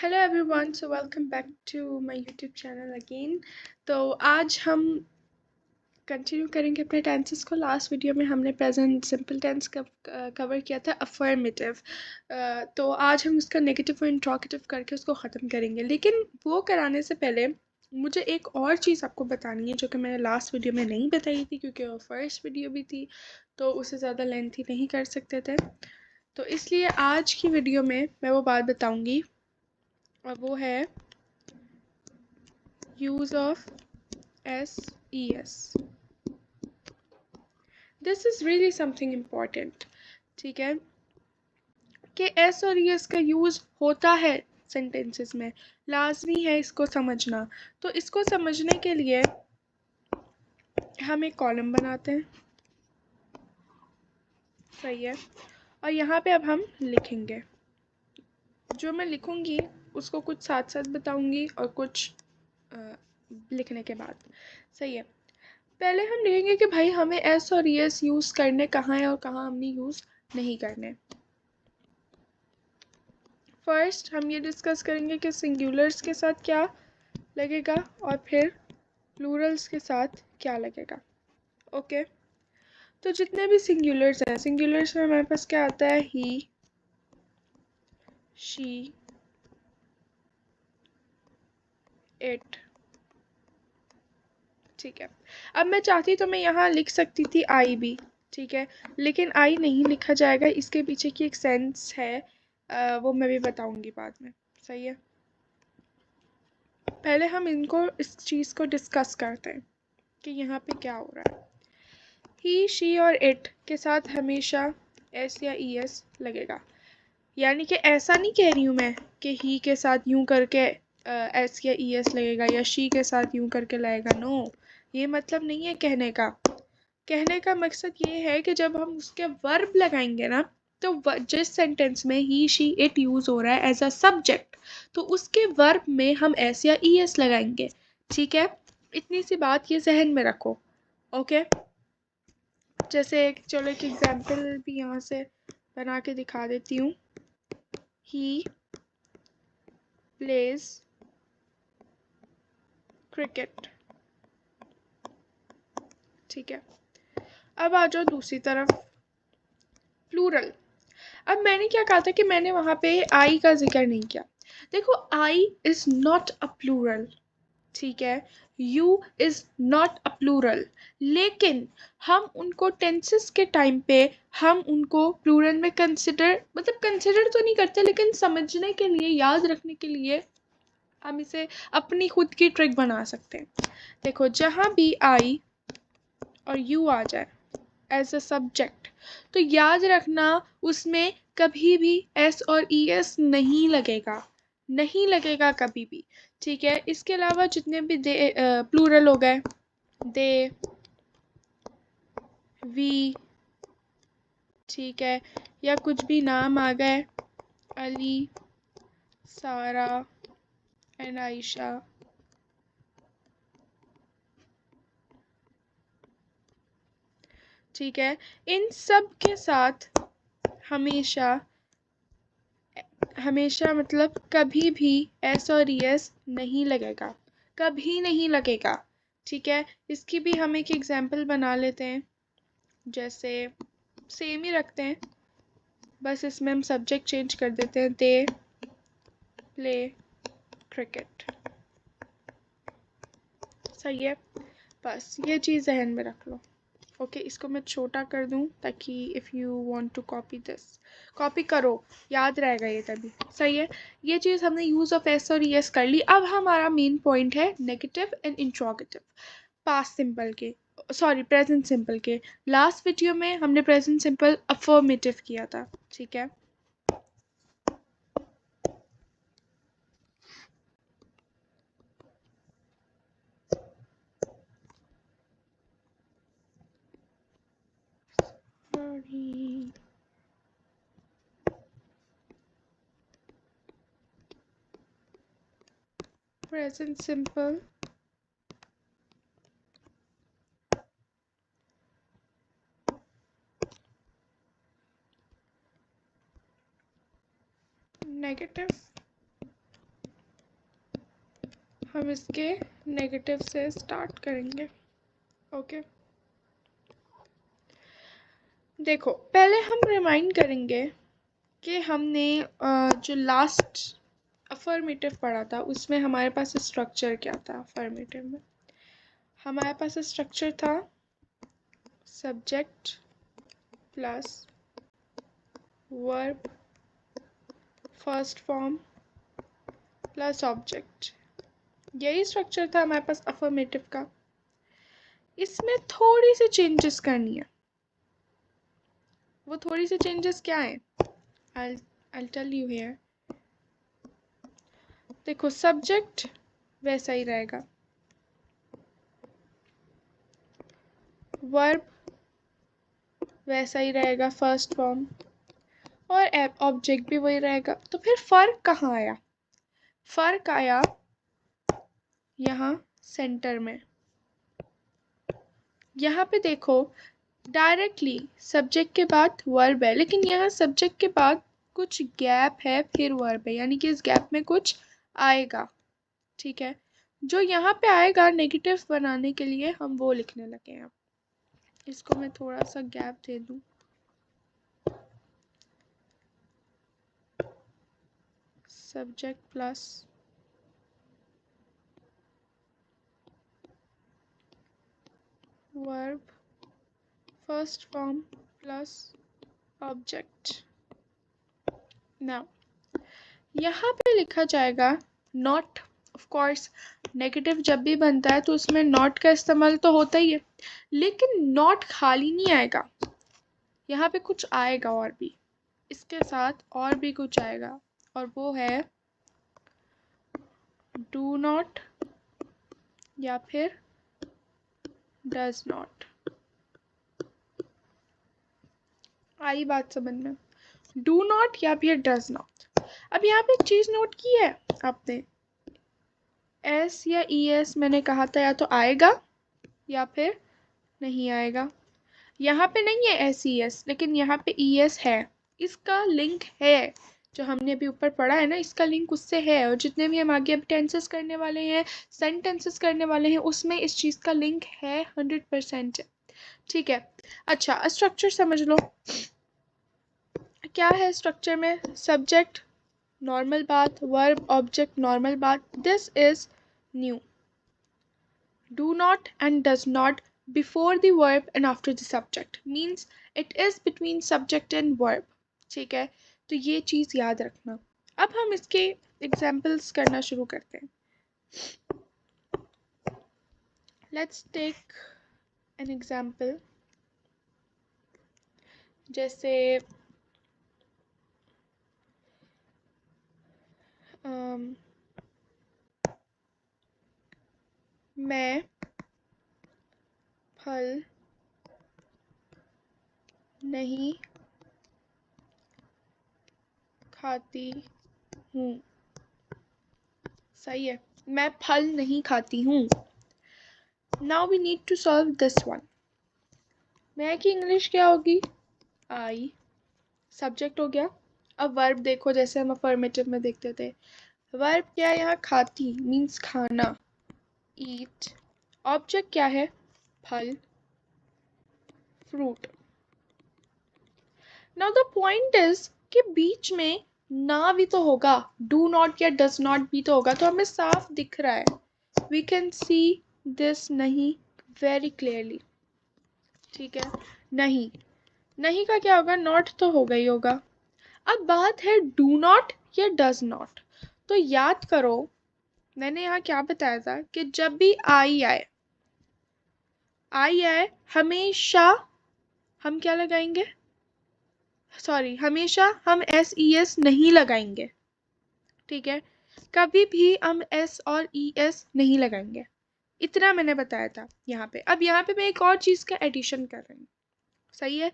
Hello everyone, so welcome back to my YouTube channel again. तो आज हम continue करेंगे अपने टेंसेस को। लास्ट वीडियो में हमने प्रेजेंट सिंपल टेंस कवर किया था, अफर्मेटिव। तो आज हम उसका नेगेटिव और इंट्रोगेटिव करके उसको ख़त्म करेंगे। लेकिन वो कराने से पहले मुझे एक और चीज़ आपको बतानी है जो कि मैंने लास्ट वीडियो में नहीं बताई थी, क्योंकि वो फर्स्ट वीडियो भी थी तो उसे ज़्यादा लेंथी नहीं कर सकते थे। तो इसलिए आज की वीडियो में मैं वो बात बताऊँगी, और वो है use of SES. This is really something important. ठीक है कि S और ES का यूज़ होता है सेंटेंसेस में, लाजमी है इसको समझना। तो इसको समझने के लिए हम एक कॉलम बनाते हैं, सही है। और यहाँ पे अब हम लिखेंगे, जो मैं लिखूँगी उसको कुछ साथ साथ बताऊँगी और कुछ लिखने के बाद, सही है। पहले हम देखेंगे कि भाई हमें एस और एस यूज़ करने कहाँ है और कहाँ हमने यूज़ नहीं करने। फर्स्ट हम ये डिस्कस करेंगे कि सिंगुलर्स के साथ क्या लगेगा और फिर प्लूरल्स के साथ क्या लगेगा। ओके, तो जितने भी सिंगुलर्स हैं, सिंगुलर्स में हमारे पास क्या आता है, ही, शी, इट। ठीक है, अब मैं चाहती तो मैं यहाँ लिख सकती थी आई भी, ठीक है, लेकिन आई नहीं लिखा जाएगा। इसके पीछे की एक सेंस है, वो मैं भी बताऊंगी बाद में, सही है। पहले हम इनको, इस चीज़ को डिस्कस करते हैं कि यहाँ पे क्या हो रहा है। ही, शी और इट के साथ हमेशा एस या ई एस लगेगा। यानी कि ऐसा नहीं कह रही हूँ मैं कि ही के साथ यूं करके एस या ई एस लगेगा या शी के साथ यूं करके लगेगा। नो, ये मतलब नहीं है कहने का। कहने का मकसद ये है कि जब हम उसके वर्ब लगाएंगे ना, तो जिस सेंटेंस में ही, शी, इट यूज हो रहा है एज अ सब्जेक्ट, तो उसके वर्ब में हम एस या ई एस लगाएंगे। ठीक है, इतनी सी बात ये जहन में रखो। ओके, जैसे चलो एक एग्जाम्पल भी यहाँ से बना के दिखा देती हूँ। He plays cricket. ठीक है, अब आ जाओ दूसरी तरफ, प्लूरल। अब मैंने क्या कहा था कि मैंने वहां पे आई का जिक्र नहीं किया। देखो, I is not a plural, ठीक है, you is not a plural, लेकिन हम उनको टेंसेस के टाइम पे हम उनको प्लूरल में कंसिडर, मतलब कंसिडर तो नहीं करते, लेकिन समझने के लिए, याद रखने के लिए हम इसे अपनी खुद की ट्रिक बना सकते हैं। देखो, जहाँ भी आई और यू आ जाए एज अ सब्जेक्ट, तो याद रखना उसमें कभी भी एस और ई एस नहीं लगेगा, नहीं लगेगा कभी भी। ठीक है, इसके अलावा जितने भी दे प्लूरल हो गए, दे, वी, ठीक है, या कुछ भी नाम आ गए, अली, सारा एंड आयशा, ठीक है, इन सब के साथ हमेशा, हमेशा मतलब कभी भी एस और ई एस नहीं लगेगा, कभी नहीं लगेगा। ठीक है, इसकी भी हम एक एग्जाम्पल बना लेते हैं। जैसे सेम ही रखते हैं, बस इसमें हम सब्जेक्ट चेंज कर देते हैं, दे प्ले क्रिकेट। सही है, बस ये चीज़ जहन में रख लो। ओके, इसको मैं छोटा कर दूं ताकि if you want to copy this, copy करो, याद रहेगा ये तभी। सही है, ये चीज़ हमने यूज़ ऑफ एस और यस कर ली। अब हमारा मेन पॉइंट है negative and interrogative, past simple के, सॉरी प्रेजेंट सिंपल के। लास्ट वीडियो में हमने प्रेजेंट सिंपल अफर्मेटिव किया था, ठीक है। प्रेजेंट सिंपल नेगेटिव हम इसके नेगेटिव से स्टार्ट करेंगे। ओके, देखो पहले हम रिमाइंड करेंगे कि हमने जो लास्ट अफर्मेटिव पढ़ा था उसमें हमारे पास स्ट्रक्चर क्या था। अफर्मेटिव में हमारे पास स्ट्रक्चर था subject plus verb first form plus object, यही स्ट्रक्चर था हमारे पास अफर्मेटिव का। इसमें थोड़ी सी चेंजेस करनी है। वो थोड़ी सी चेंजेस क्या है, I'll tell you here। देखो सब्जेक्ट वैसा ही रहेगा, वर्ब वैसा ही रहेगा फर्स्ट फॉर्म, और ऑब्जेक्ट भी वही रहेगा। तो फिर फर्क कहाँ आया? फर्क आया यहाँ सेंटर में। यहाँ पे देखो डायरेक्टली सब्जेक्ट के बाद वर्ब है, लेकिन यहाँ सब्जेक्ट के बाद कुछ गैप है फिर वर्ब है, यानी कि इस गैप में कुछ आएगा। ठीक है, जो यहाँ पे आएगा नेगेटिव बनाने के लिए हम वो लिखने लगे हैं। इसको मैं थोड़ा सा गैप दे दूं। Subject plus verb first form plus object. Now यहाँ पे लिखा जाएगा नॉट। ऑफ कोर्स नेगेटिव जब भी बनता है तो उसमें नॉट का इस्तेमाल तो होता ही है, लेकिन नॉट खाली नहीं आएगा, यहाँ पे कुछ आएगा और भी, इसके साथ और भी कुछ आएगा, और वो है डू नॉट या फिर डज नॉट। आई बात समझ में? डू नॉट या फिर डज नॉट। अब यहाँ पे एक चीज नोट की है आपने, एस या ई एस मैंने कहा था, या तो आएगा या फिर नहीं आएगा। यहाँ पे नहीं है एस ई एस, लेकिन यहाँ पे ई एस है। इसका लिंक है, जो हमने अभी ऊपर पढ़ा है ना, इसका लिंक उससे है। और जितने भी हम आगे अब टेंसेस करने वाले हैं, सेंटेंसेस करने वाले हैं, उसमें इस चीज़ का लिंक है, 100% है। ठीक है, अच्छा स्ट्रक्चर समझ लो क्या है स्ट्रक्चर में। सब्जेक्ट नॉर्मल बात, वर्ब ऑब्जेक्ट नॉर्मल बात, this is new. Do not and does not before the verb and after the subject means it is between subject and verb। ठीक है, तो ये चीज़ याद रखना। अब हम इसके एग्जाम्पल्स करना शुरू करते हैं। लेट्स टेक एन एग्जाम्पल, जैसे मैं फल नहीं खाती हूँ। सही है, मैं फल नहीं खाती हूँ। Now we need to solve this one. मैं की इंग्लिश क्या होगी? आई। सब्जेक्ट हो गया। अब वर्ब देखो, जैसे हम अफर्मेटिव में देखते थे, वर्ब क्या है यहाँ? खाती मीन्स खाना, ईट। ऑब्जेक्ट क्या है? फल, fruit. Now the point is कि बीच में ना भी तो होगा, डू नॉट या डज नॉट भी तो होगा, तो हमें साफ दिख रहा है, वी कैन सी दिस नहीं वेरी क्लियरली। ठीक है, नहीं, नहीं का क्या होगा? नॉट तो होगा ही होगा। अब बात है डू नॉट या डज नॉट। तो याद करो मैंने यहाँ क्या बताया था कि जब भी आई आए, आई आए, हमेशा हम क्या लगाएंगे? सॉरी, हमेशा हम एस ई एस नहीं लगाएंगे। ठीक है, कभी भी हम एस और ई एस नहीं लगाएंगे, इतना मैंने बताया था यहाँ पे। अब यहाँ पे मैं एक और चीज का एडिशन कर रही हूँ। सही है,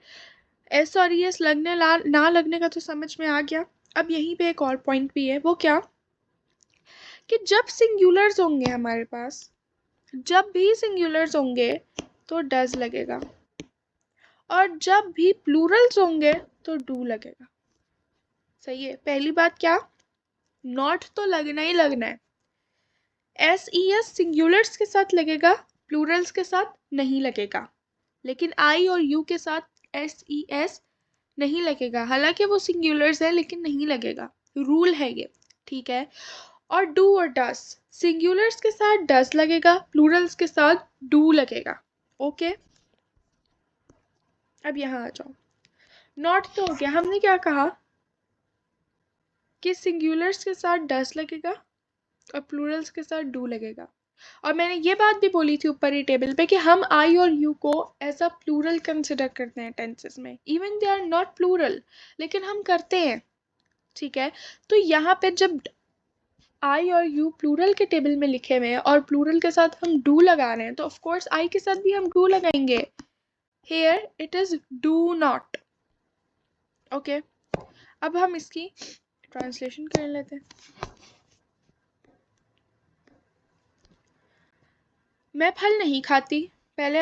एस और ई एस लगने ना लगने का तो समझ में आ गया। अब यहीं पे एक और पॉइंट भी है, वो क्या कि जब सिंगुलर्स होंगे हमारे पास, जब भी सिंगुलर्स होंगे तो डज लगेगा, और जब भी प्लूरल्स होंगे तो डू लगेगा। सही है, पहली बात क्या? नॉट तो लगना ही लगना है। SES सिंगुलर्स के साथ लगेगा, प्लूरल्स के साथ नहीं लगेगा, लेकिन I और U के साथ SES नहीं लगेगा। हालांकि वो सिंगुलर्स है लेकिन नहीं लगेगा, रूल है ये, ठीक है। और डू और डस, सिंगुलर्स के साथ डस लगेगा, प्लूरल्स के साथ डू लगेगा। ओके, अब यहाँ आ जाओ। नॉट तो हो गया, हमने क्या कहा कि सिंगुलर्स के साथ डस लगेगा और प्लूरल्स के साथ डू लगेगा। और मैंने ये बात भी बोली थी ऊपर ही टेबल पे कि हम आई और यू को एज अ प्लूरल कंसिडर करते हैं टेंसेस में, even they are not plural, लेकिन हम करते हैं, ठीक है। तो यहाँ पे जब आई और यू प्लूरल के टेबल में लिखे हुए हैं और प्लूरल के साथ हम डू लगा रहे हैं, तो ऑफ कोर्स आई के साथ भी हम डू लगाएंगे। Here it is do not. Okay, अब हम इसकी ट्रांसलेशन कर लेते हैं। मैं फल नहीं खाती, पहले